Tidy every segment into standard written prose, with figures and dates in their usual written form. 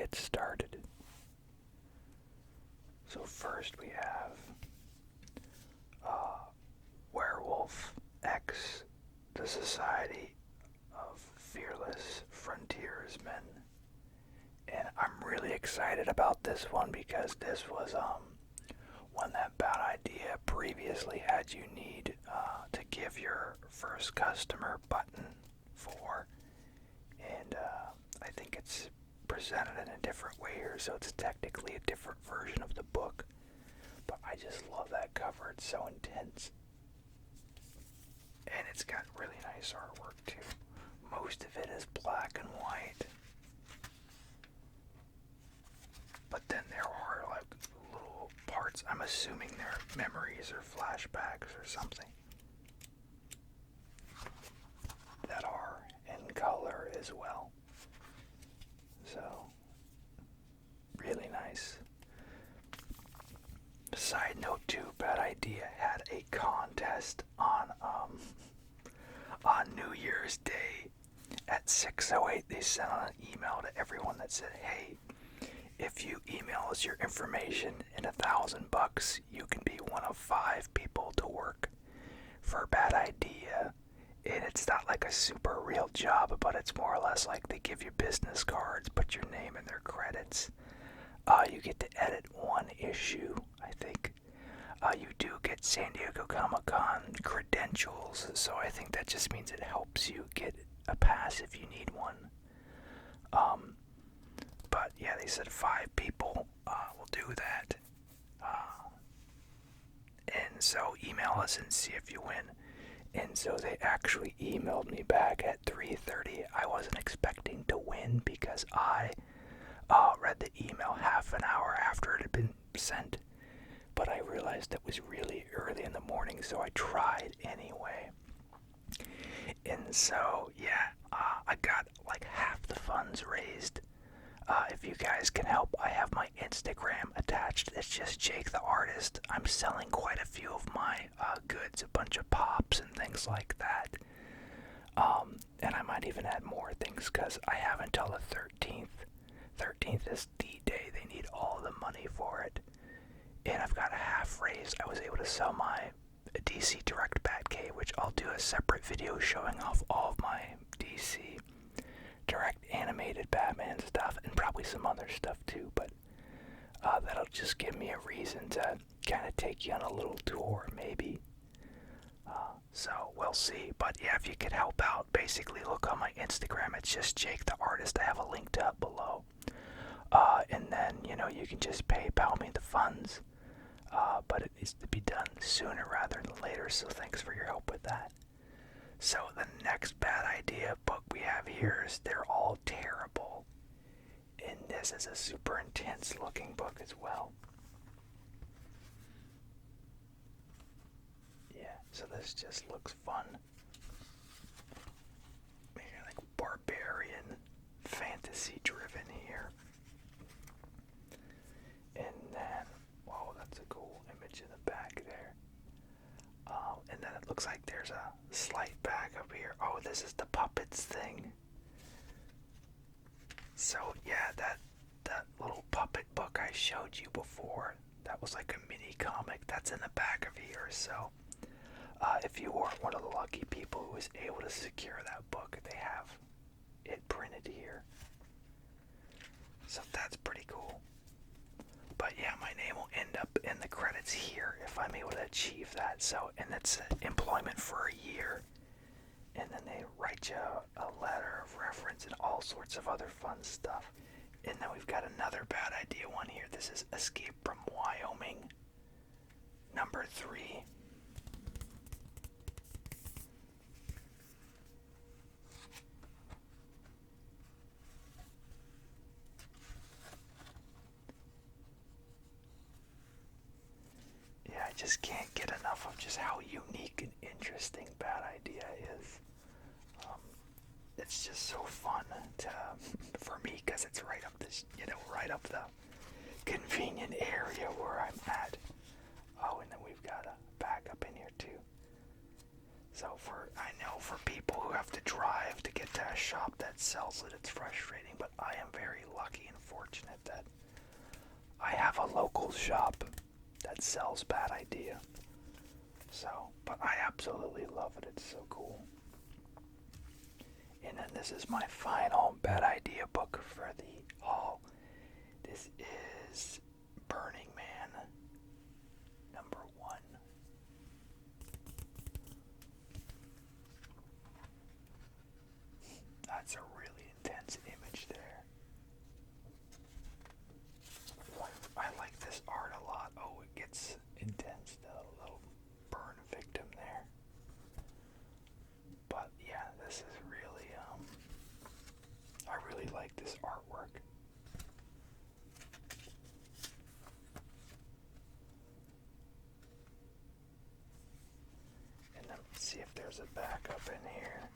get started. So first we have Werewolf X, the Society of Fearless Frontiersmen. And I'm really excited about this one because this was one that Bad Idea previously had you need to give your first customer button for. And I think it's presented in a different way here, so it's technically a different version of the book. But I just love that cover. It's so intense. And it's got really nice artwork too. Most of it is black and white. But then there are like little parts, I'm assuming they're memories or flashbacks or something, that are in color as well. So, really nice. Side note too, Bad Idea had a contest on New Year's Day at 6:08. They sent out an email to everyone that said, hey, if you email us your information in $1,000, you can be one of 5 people to work for Bad Idea. And it's not like a super real job, but it's more or less like they give you business cards, put your name in their credits. You get to edit one issue, I think. You do get San Diego Comic-Con credentials, so I think that just means it helps you get a pass if you need one. But yeah, they said 5 people will do that. And so email us and see if you win. And so they actually emailed me back at 3:30. I wasn't expecting to win because I read the email half an hour after it had been sent. But I realized it was really early in the morning, so I tried anyway. And so, yeah, I got like half the funds raised. If you guys can help, I have my Instagram attached. It's just Jake the Artist. I'm selling quite a few of my goods, a bunch of pops and things like that. And I might even add more things because I have until the 13th. 13th is the day they need all the money for it. And I've got a half raise. I was able to sell my DC Direct Batcave, which I'll do a separate video showing off all of my DC Direct animated Batman stuff and probably some other stuff too, but that'll just give me a reason to kind of take you on a little tour maybe. So we'll see, but yeah, if you could help out, basically look on my Instagram. It's just Jake the Artist. I have a link to it below. And then, you can just PayPal me the funds. But it needs to be done sooner rather than later, so thanks for your help with that. So the next Bad Idea book we have here is They're All Terrible. And this is a super intense looking book as well. Yeah, so this just looks fun. Maybe like barbarian, fantasy driven here. And then, whoa, that's a cool image in the back there. And then it looks like there's a slight back up here. Oh, this is the puppets thing. So yeah, that little puppet book I showed you before, that was like a mini comic. That's in the back of here. So if you weren't one of the lucky people who was able to secure that book, they have it printed here. So that's pretty cool. But yeah, my name will end up in the credits here if I'm able to achieve that. So, and it's employment for a year. And then they write you a letter of reference and all sorts of other fun stuff. And then we've got another Bad Idea one here. This is Escape from Wyoming, number 3. I just can't get enough of just how unique and interesting Bad Idea is. It's just so fun for me because it's right up this, right up the convenient area where I'm at. Oh, and then we've got a backup in here too. So I know for people who have to drive to get to a shop that sells it, it's frustrating, but I am very lucky and fortunate unfortunate that I have a local shop that sells Bad Idea. So, but I absolutely love it. It's so cool. And then this is my final Bad Idea book for the haul. This is Burning Man #1. That's a really intense image there. I like this art a lot. Oh, it gets intense, the little burn victim there. But yeah, this is really, I really like this artwork. And then let's see if there's a backup in here.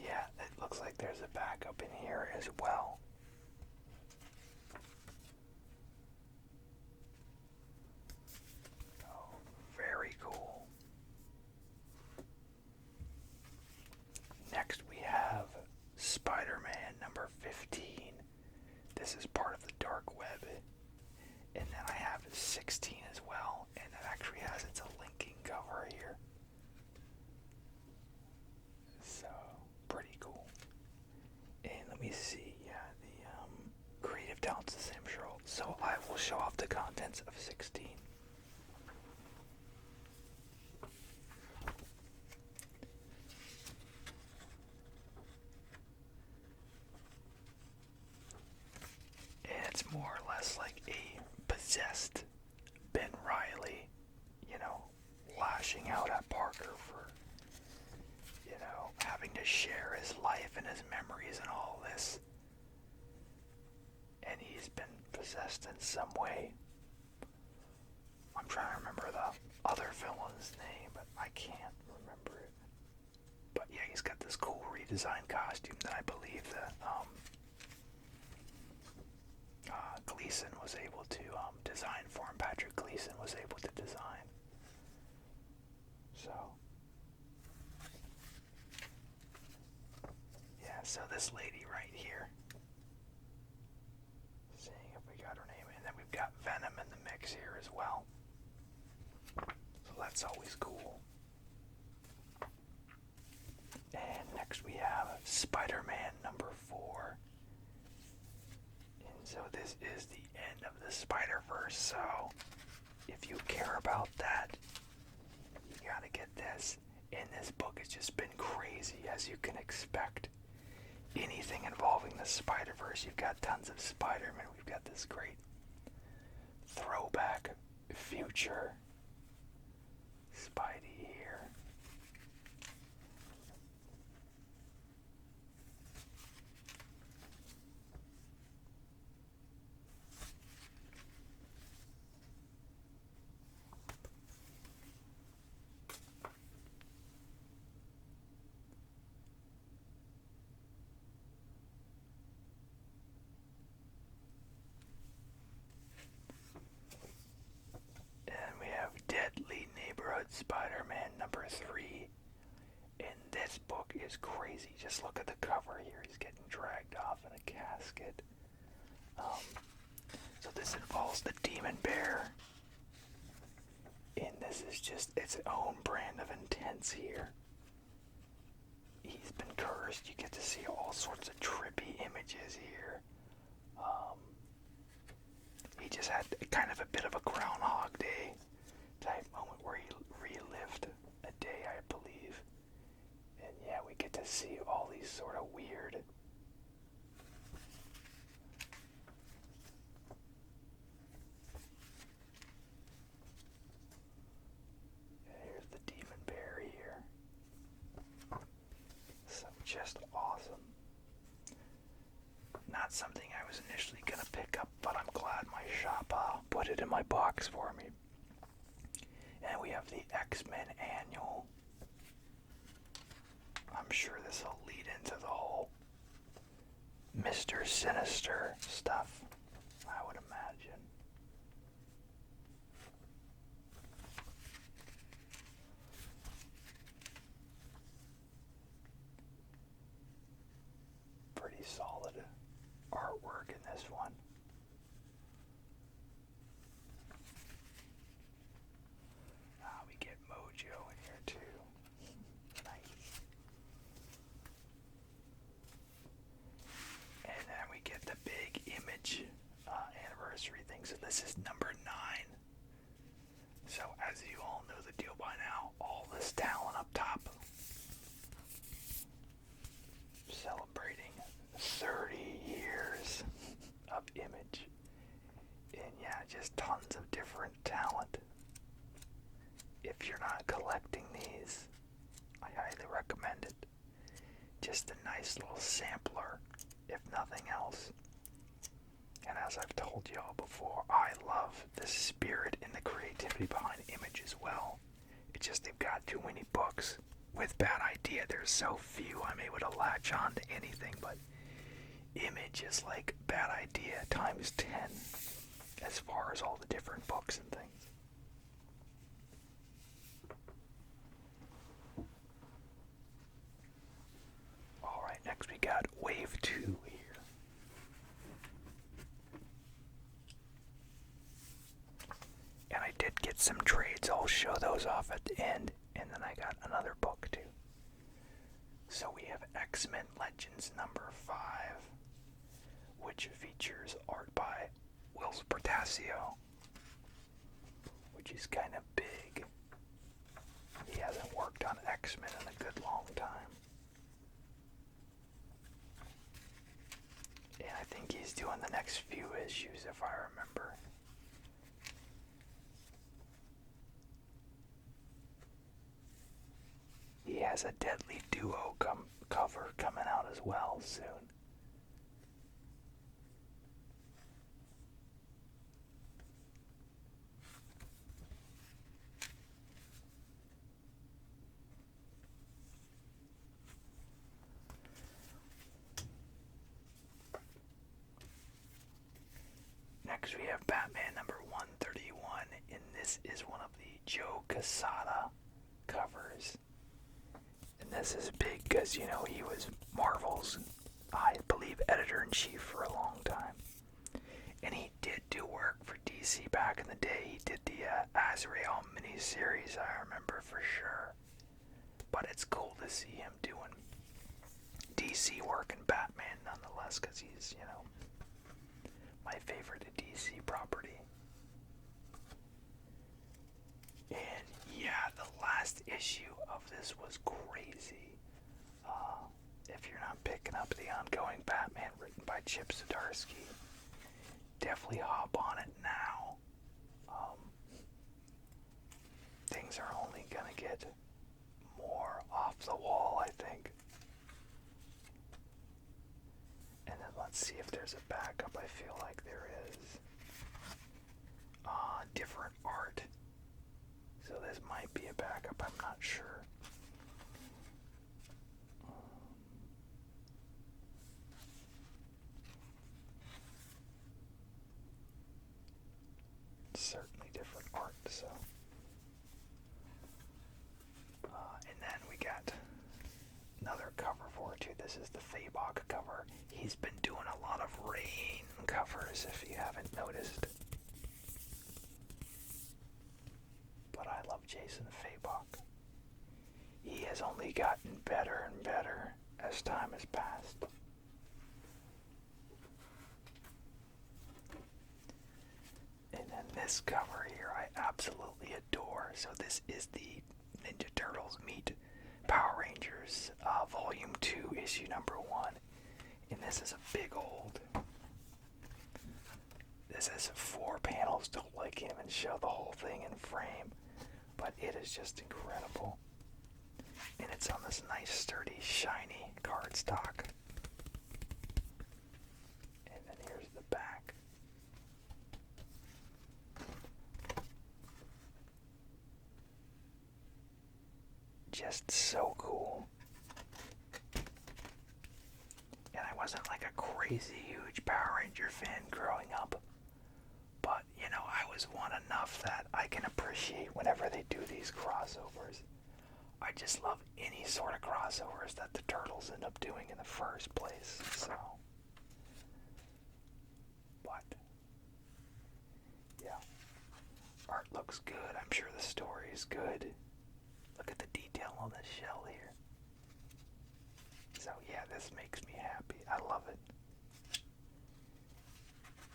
Yeah, it looks like there's a backup in here as well. Oh, very cool. Next we have Spider-Man #15. This is part of the dark web. And then I have 16 as well, and it actually has its linking cover here. So, pretty cool. And let me see, yeah, the creative talent's the same, sure. So I will show off the contents of 16. And it's more or less like a possessed Ben Reilly, lashing out at Parker for, having to share his life and his memories and all this. And he's been possessed in some way. I'm trying to remember the other villain's name, but I can't remember it. But yeah, he's got this cool redesigned costume that I believe that Gleason was able to design for him. Patrick Gleason was able to design. So, yeah, so this lady right here, seeing if we got her name, and then we've got Venom in the mix here as well. So that's always cool. And next we have Spider-Man #4. And so this is the end of the Spider-Verse, so if you care about that, you gotta get this. And this book has just been crazy, as you can expect. Anything involving the Spider-Verse, you've got tons of Spider-Man. We've got this great throwback future Spidey here. And we have Deadly Neighborhood Spider-Man #3. And this book is crazy. Just look at the cover here. He's getting dragged off in a casket. So this involves the Demon Bear. And this is just its own brand of intense here. He's been cursed. You get to see all sorts of trippy images here. He just had kind of a bit of a Groundhog Day type moment where he relived a day, I believe. And yeah, we get to see all these sort of weird here's the Demon Bear here. So just awesome. Not something I was initially gonna pick up, but I'm glad my shop put it in my box for me. And we have the X-Men Annual. I'm sure this will lead into the whole Mr. Sinister stuff, I would imagine. Pretty solid artwork in this is number 9. So as you all know the deal by now, all this talent up top. Celebrating 30 years of Image. And yeah, just tons of different talent. If you're not collecting these, I highly recommend it. Just a nice little sampler, if nothing else. And as I've told y'all before, I love the spirit and the creativity behind Image as well. It's just they've got too many books. With Bad Idea, there's so few I'm able to latch on to anything, but Image is like Bad Idea times 10 as far as all the different books and things. Alright, next we got Wave 2 here. And I did get some trades, I'll show those off at the end, and then I got another book too. So we have X-Men Legends number 5, which features art by Whilce Portacio, which is kind of big. He hasn't worked on X-Men in a good long time. And I think he's doing the next few issues, if I remember. He has a Deadly Duo cover coming out as well soon. Next we have Batman number 131, and this is one of the Joe Quesada covers. And this is big because, you know, he was Marvel's, I believe, editor-in-chief for a long time. And he did do work for DC back in the day. He did the Azrael miniseries, I remember for sure. But it's cool to see him doing DC work and Batman nonetheless, because he's, you know, my favorite DC property. And yeah, the last issue of this was crazy. If you're not picking up the ongoing Batman written by Chip Zdarsky, definitely hop on it now. Things are only gonna get more off the wall, I think. And then let's see if there's a backup. I feel like there is. Different art. So this might be a backup, I'm not sure. Certainly different art, so. And then we got another cover for it too. This is the Fabok cover. He's been doing a lot of Rain covers, if you haven't noticed. But I love Jason Fabok. He has only gotten better and better as time has passed. And then this cover here I absolutely adore. So this is the Ninja Turtles Meet Power Rangers Volume 2, Issue number 1. And this is a big old... This has 4 panels to like him and show the whole thing in frame. But it is just incredible. And it's on this nice, sturdy, shiny cardstock. And then here's the back. Just so cool. And I wasn't like a crazy huge Power Ranger fan growing up. But, you know, I was one enough that I can appreciate whenever they do these crossovers. I just love any sort of crossovers that the Turtles end up doing in the first place, so. But, yeah. Art looks good. I'm sure the story is good. Look at the detail on the shell here. So, yeah, this makes me happy. I love it.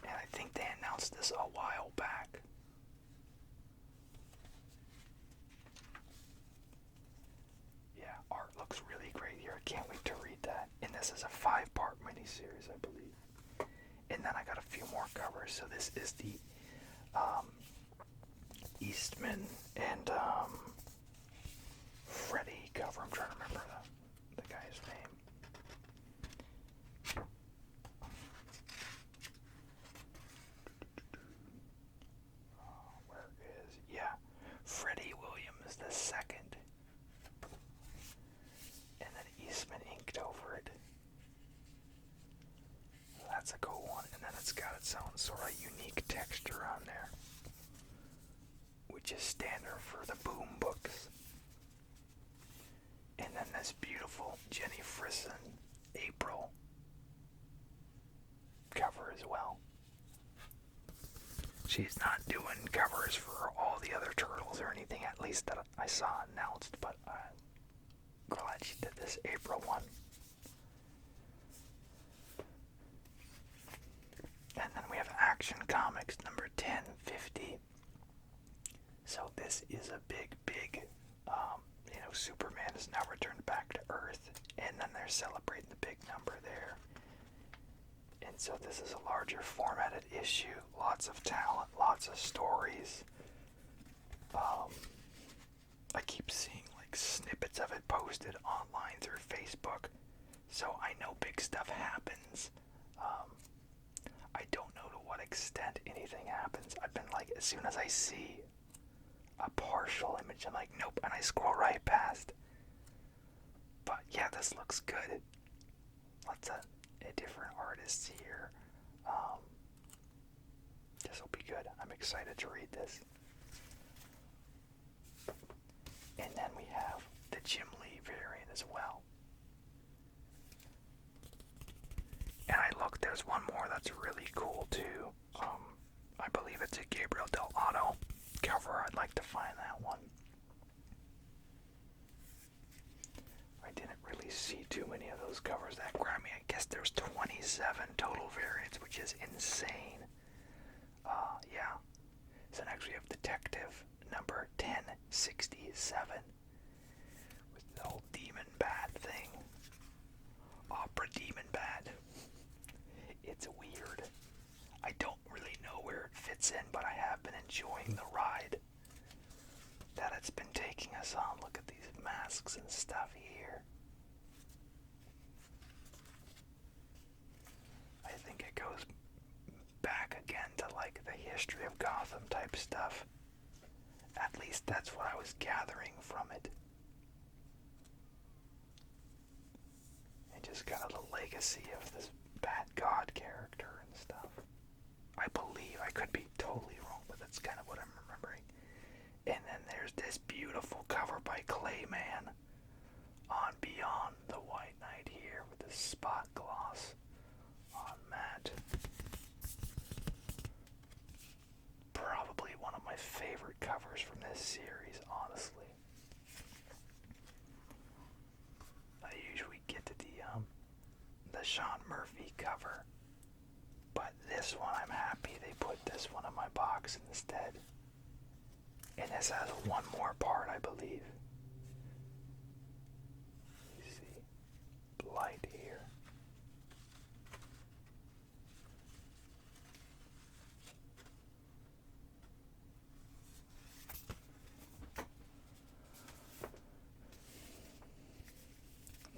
And I think they announced announced this a while back. Yeah, art looks really great here. I can't wait to read that. And this is a 5-part miniseries, I believe. And then I got a few more covers. So this is the Eastman and Freddie cover. I'm trying to remember the guy's name. Where is... Yeah. Freddie Williams the second. And then Eastman inked over it. That's a cool one. And then it's got its own sort of unique texture on there, which is standard for the Boom books. And then this beautiful Jenny Frison April cover as well. She's not doing covers for all the other turtles or anything, at least that I saw announced, but I'm glad she did this April one. And then we have Action Comics number 1050. So this is a big, Superman has now returned back to Earth, and then they're celebrating the big number there. And so this is a larger formatted issue, lots of talent, lots of stories. I keep seeing like snippets of it posted online through Facebook, so I know big stuff happens. I don't know to what extent anything happens. I've been like, as soon as I see a partial image, I'm like, nope, and I scroll right past. But yeah, this looks good. Lots of different artists here. This will be good. I'm excited to read this. And then we have the Jim Lee variant as well. And I looked, there's one more that's really cool too. I believe it's a Gabriel Del Otto cover. I'd like to find that one. I didn't really see too many of those covers that grabbed me. I guess there's 27 total variants, which is insane. Yeah. So next we have Detective number 1067 with the whole demon bat thing. Opera demon bat. It's weird. I don't really know where it fits in, but I have been enjoying the ride that it's been taking us on. Look at these masks and stuff here. I think it goes back again to like the history of Gotham type stuff. At least that's what I was gathering from it. It just got the legacy of this bad god character and stuff. I believe, I could be totally wrong, but that's kind of what I'm remembering. And then there's this beautiful cover by Clayman on Beyond the White Knight here with this spot gloss on matte. Probably one of my favorite covers from this series, honestly. I usually get to the Sean Murphy cover, but this one I'm happy they put this one in my box instead. And this has one more part, I believe. You see, Blight here.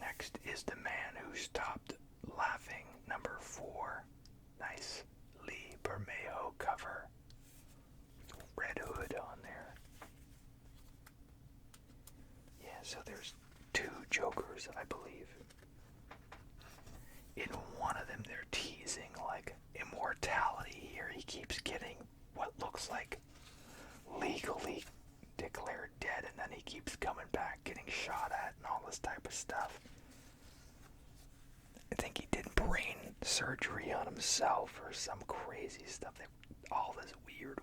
Next is The Man Who Stopped Laughing, number 4. Nice Lee Bermejo cover. Red hood on there. Yeah, so there's 2 Jokers, I believe. In one of them, they're teasing like immortality here. He keeps getting what looks like legally declared dead, and then he keeps coming back, getting shot at, and all this type of stuff. I think he did brain surgery on himself or some crazy stuff. All this weird.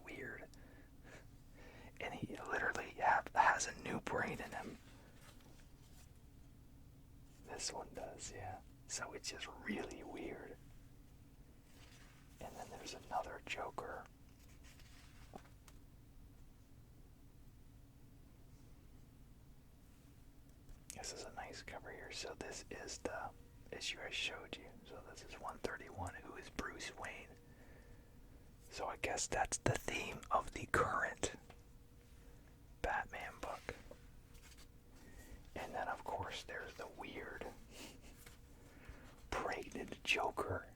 And he literally has a new brain in him. This one does, yeah. So it's just really weird. And then there's another Joker So this is the issue I showed you. So this is 131, who is Bruce Wayne. So I guess that's the theme of the current Batman book. And then of course there's the weird pregnant Joker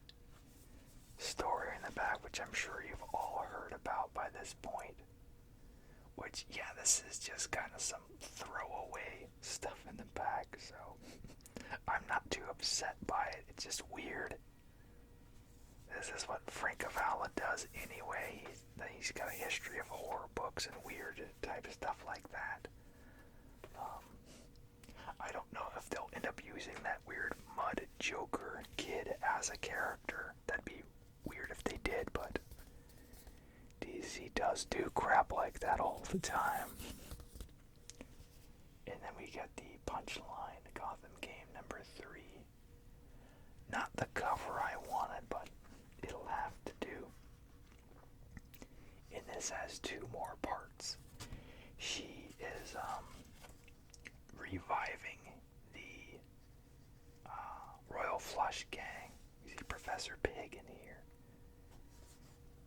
story in the back, which I'm sure you've all heard about by this point. Which, yeah, this is just kind of some throwaway stuff in the back, so I'm not too upset by it. It's just weird. This is what Frank Avala does anyway. He's got a history of horror books and weird type of stuff like that. I don't know if they'll end up using that weird mud Joker kid as a character. That'd be weird if they did, but DC does do crap like that all the time. And then we get the punchline, Gotham game number 3. Not the cover I wanted, but it'll have to do. And this has 2 more parts. She is reviving the Royal Flush gang. You see Professor Pig in here.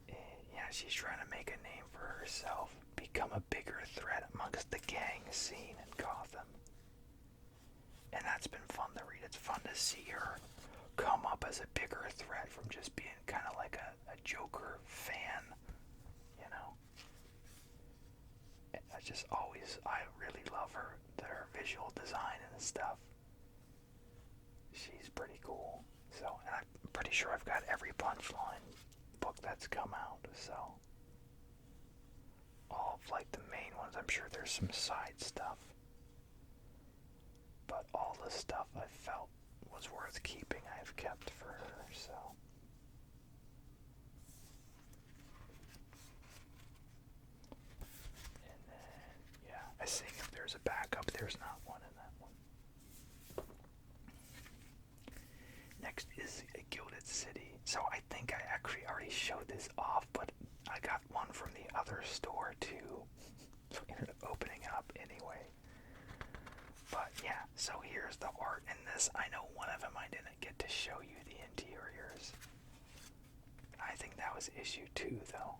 And yeah, she's trying to make a name for herself, become a bigger threat amongst the gang scene in Gotham. And that's been fun to read. It's fun to see her come up as a bigger threat from just being kind of like a Joker fan, you know. I really love her visual design and stuff. She's pretty cool. So, and I'm pretty sure I've got every punchline book that's come out, so all of like the main ones. I'm sure there's some side stuff, but all the stuff I felt was worth keeping I've kept for her, so. And then, yeah, I think if there's a backup, there's not one in that one. Next is a Gilded City. So I think I actually already showed this off, but I got one from the other store too. So I ended up opening it up anyway. But yeah, so here's the art in this. I know one of them I didn't get to show you the interiors. I think that was issue 2 though.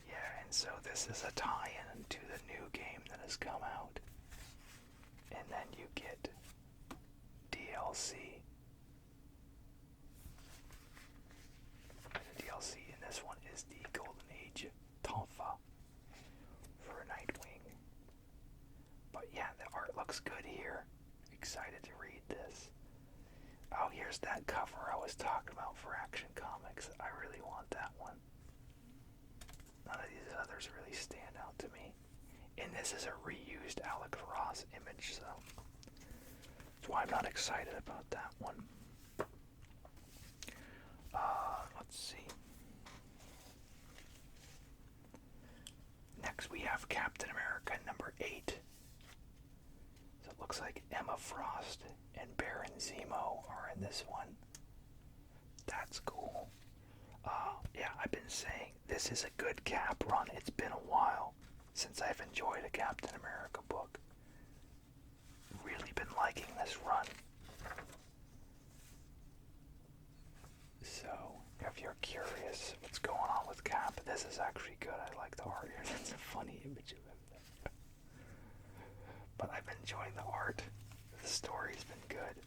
Yeah, and so this is a tie-in to the new game that has come out. And then you get DLC. The DLC in this one is the Golden Age Tonfa for Nightwing. But yeah, the art looks good here. Excited to read this. Oh, here's that cover I was talking about for Action Comics. I really want that one. None of these others really stand out to me. And this is a reused Alex Ross image, so that's why I'm not excited about that one. Let's see. Next we have Captain America number 8. So it looks like Emma Frost and Baron Zemo are in this one. That's cool. Yeah, I've been saying this is a good Cap run. It's been a while since I've enjoyed a Captain America book. Really been liking this run. So, if you're curious what's going on with Cap, this is actually good. I like the art here. That's a funny image of him. But I've been enjoying the art. The story's been good.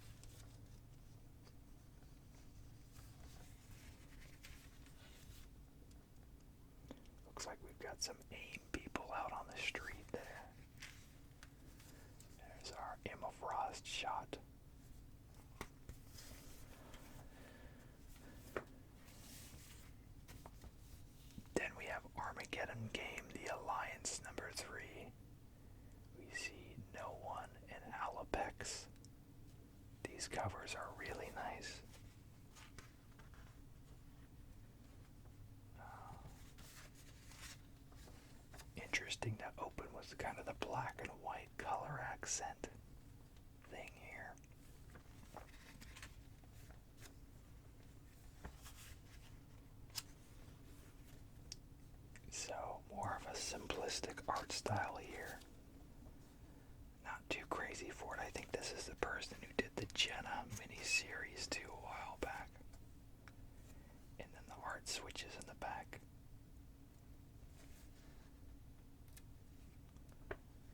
Looks like we've got some AIM people out on the street there. There's our Emma Frost shot. Then we have Armageddon Game, the Alliance number 3. We see No One and Alapex. These covers are really nice. Interesting to open with kind of the black and white color accent thing here. So, more of a simplistic art style here. Not too crazy for it. I think this is the person who did the Jenna mini-series too a while back. And then the art switches in the back.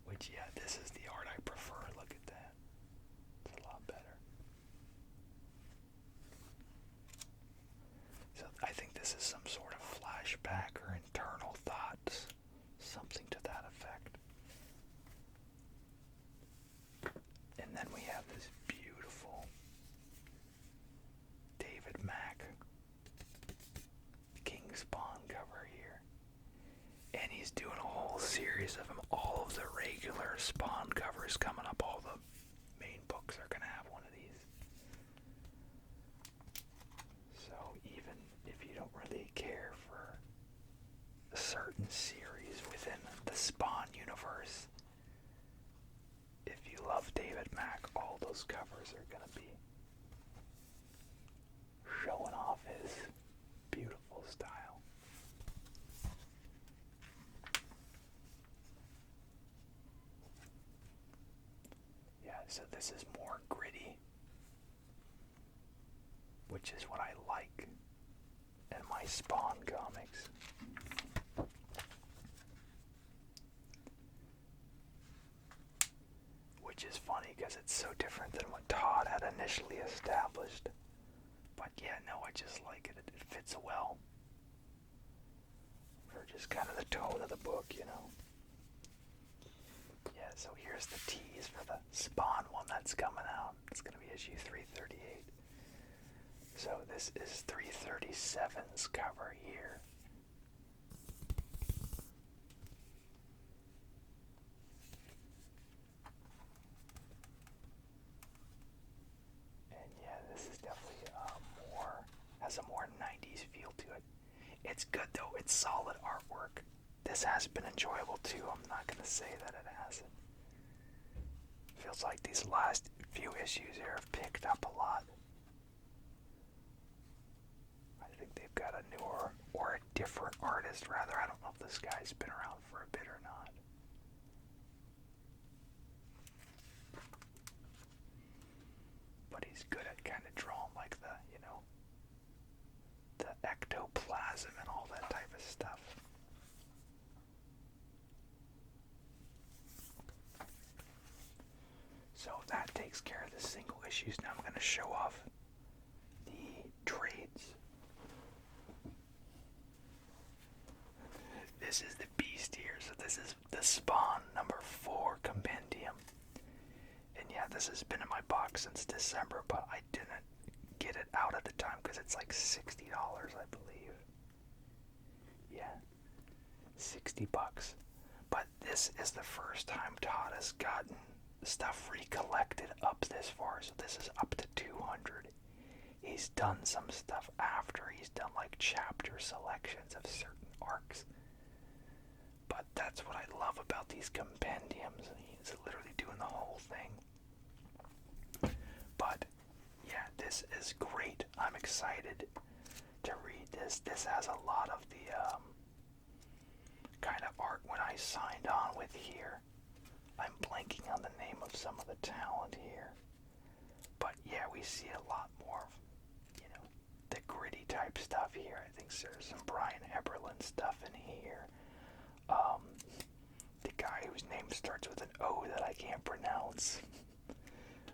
Which, yeah, this is the art I prefer. Look at that. It's a lot better. So I think this is some sort of flashback or internal thoughts. Something to that effect. And then we have this beautiful David Mack King Spawn cover here. And he's doing a whole series of them. All of the regular Spawn covers coming up. All the main books are going to have one of these. So even if you don't really care for a certain series within the Spawn universe, if you love David Mack, all those covers are going to be showing off his beautiful style. Yeah, so this is more gritty, which is what I like in my Spawn comics. Which is funny because it's so different than what Todd had initially established. But yeah, no, I just like it. It fits well for just kind of the tone of the book, you know. Yeah, so here's the tease for the Spawn one that's coming out. It's going to be issue 338. So this is 337's cover here. And yeah, this is definitely has a more 90s feel to it. It's good though, it's solid artwork. This has been enjoyable too, I'm not going to say that it hasn't. Feels like these last few issues here have picked up a lot. I think they've got a newer, or a different artist rather. I don't know if this guy's been around for a bit or not. But he's good at kind of drawing like the, you know, the ectoplasm and all that type of stuff. So that takes care of the single issues. Now I'm going to show off the trades. This is the beast here. So this is the Spawn number 4 Compendium. And yeah, this has been in my box since December, but I didn't get it out at the time because it's like $60, I believe. Yeah, $60. But this is the first time Todd has gotten stuff recollected up this far, so this is up to 200. He's done some stuff after. He's done like chapter selections of certain arcs. But that's what I love about these compendiums. He's literally doing the whole thing. But yeah, this is great. I'm excited to read this. This has a lot of the kind of art when I signed on with here. I'm blanking on the name of some of the talent here. But yeah, we see a lot more of, you know, the gritty type stuff here. I think there's some Brian Eberlin stuff in here. The guy whose name starts with an O that I can't pronounce.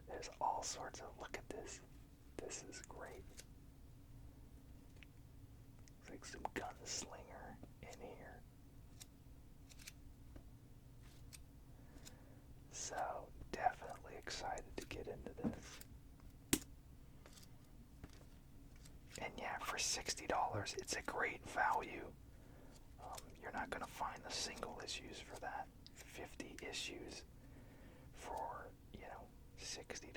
There's all sorts of, look at this. This is great. It's like some gunslinger in here. So, definitely excited to get into this. And yeah, for $60, it's a great value. You're not going to find the single issues for that. 50 issues for, you know, $60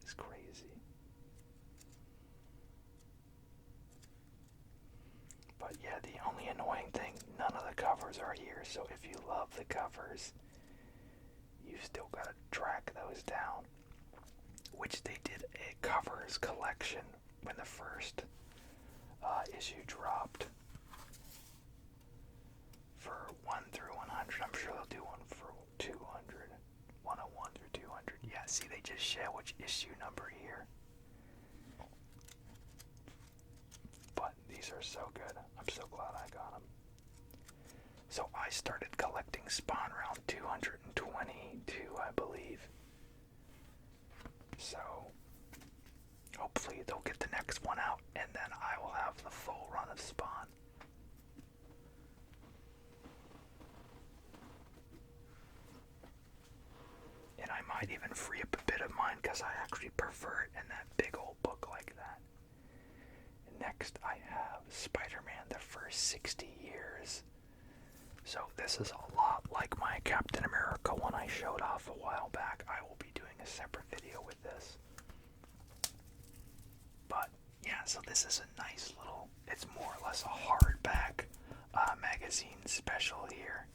is crazy. But yeah, the only annoying thing, none of the covers are here. So if you love the covers, you've still got to track those down. Which they did a covers collection when the first issue dropped. For 1 through 100. I'm sure they'll do one for 200. 101 through 200. Yeah, see, they just show which issue number here. But these are so good. I'm so glad I got them. So I started collecting Spawn around 222, I believe. So hopefully they'll get the next one out, and then I will have the full run of Spawn. And I might even free up a bit of mine because I actually prefer it in that big old book like that. Next I have Spider-Man the First 60 Years. So this is a lot like my Captain America one I showed off a while back. I will be doing a separate video with this. But yeah, so this is a nice little, it's more or less a hardback magazine special here.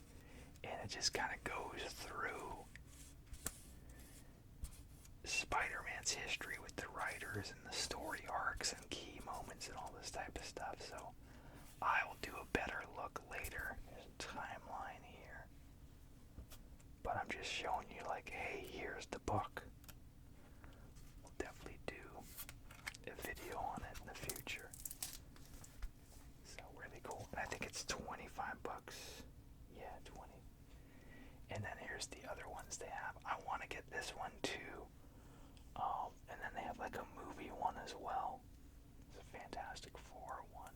And it just kind of goes through Spider-Man's history with the writers and the story arcs and key moments and all this type of stuff. So I will do a better look later. There's a timeline here. But I'm just showing you like, hey, here's the book. We'll definitely do a video on it in the future. So really cool. And I think it's 25 bucks. Yeah, 20. And then here's the other ones they have. I want to get this one too. And then they have like a movie one as well. It's a Fantastic Four one.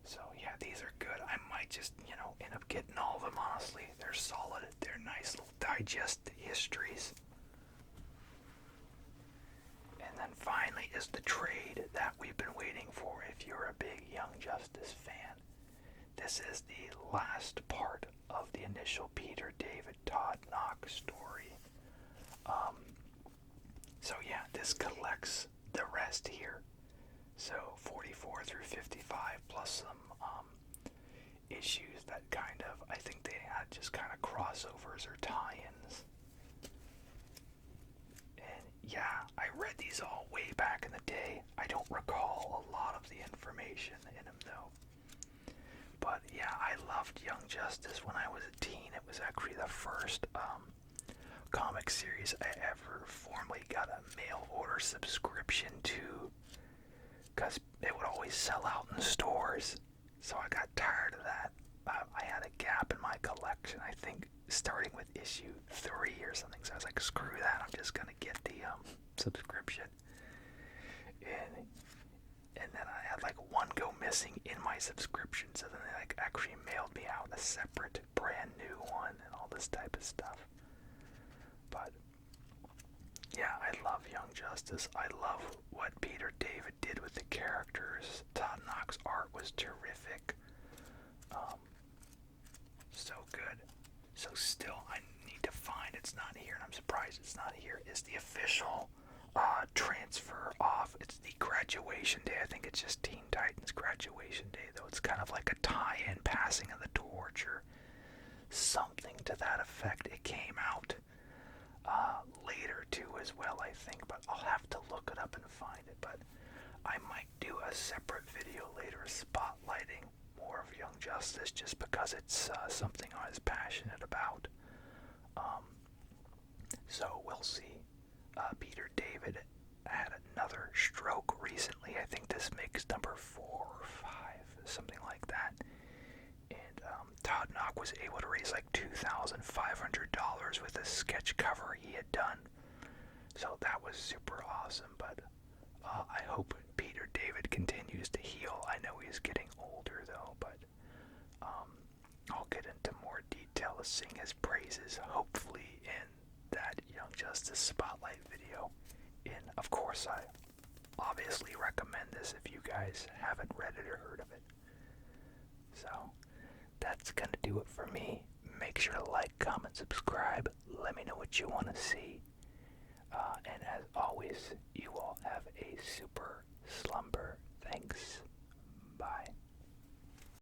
So yeah, these are good. I might just, end up getting all of them, honestly. They're solid. They're nice little digest histories. And then finally is the trade that we've been waiting for if you're a big Young Justice fan. This is the last part of the initial Peter David Todd Knox story. So yeah, this collects the rest here. So 44 through 55 plus some issues that kind of, I think they had just kind of crossovers or tie-ins. And yeah, I read these all way back in the day. I don't recall a lot of the information in them though. But yeah, I loved Young Justice when I was a teen. It was actually the first comic series I ever formally got a mail order subscription to, because it would always sell out in stores. So I got tired of that. I had a gap in my collection, I think, starting with issue 3 or something. So I was like, screw that, I'm just gonna get the subscription. And then I had like one go missing in my subscription, so then they like actually mailed me out a separate brand new one and all this type of stuff. But yeah, I love Young Justice. I love what Peter David did with the characters. Todd Knox art was terrific. So good. So still, I need to find, it's not here, and I'm surprised it's not here, is the official transfer off. It's the graduation day. I think it's just Teen Titans graduation day, though. It's kind of like a tie-in, passing of the torch, or something to that effect. It came out later too as well, I think, but I'll have to look it up and find it. But I might do a separate video later spotlighting more of Young Justice, just because it's something I was passionate about. So we'll see. Peter David had another stroke recently. I think this makes number 4 or 5, something like that. And Todd Knox was able to raise like $2,500 with a sketch cover he had done. So that was super awesome. But I hope Peter David continues to heal. I know he's getting older though, but I'll get into more detail to sing his praises, hopefully in that Young Justice Spotlight video. And of course, I obviously recommend this if you guys haven't read it or heard of it. So that's gonna do it for me. Make sure to like, comment, subscribe. Let me know what you want to see. And as always, you all have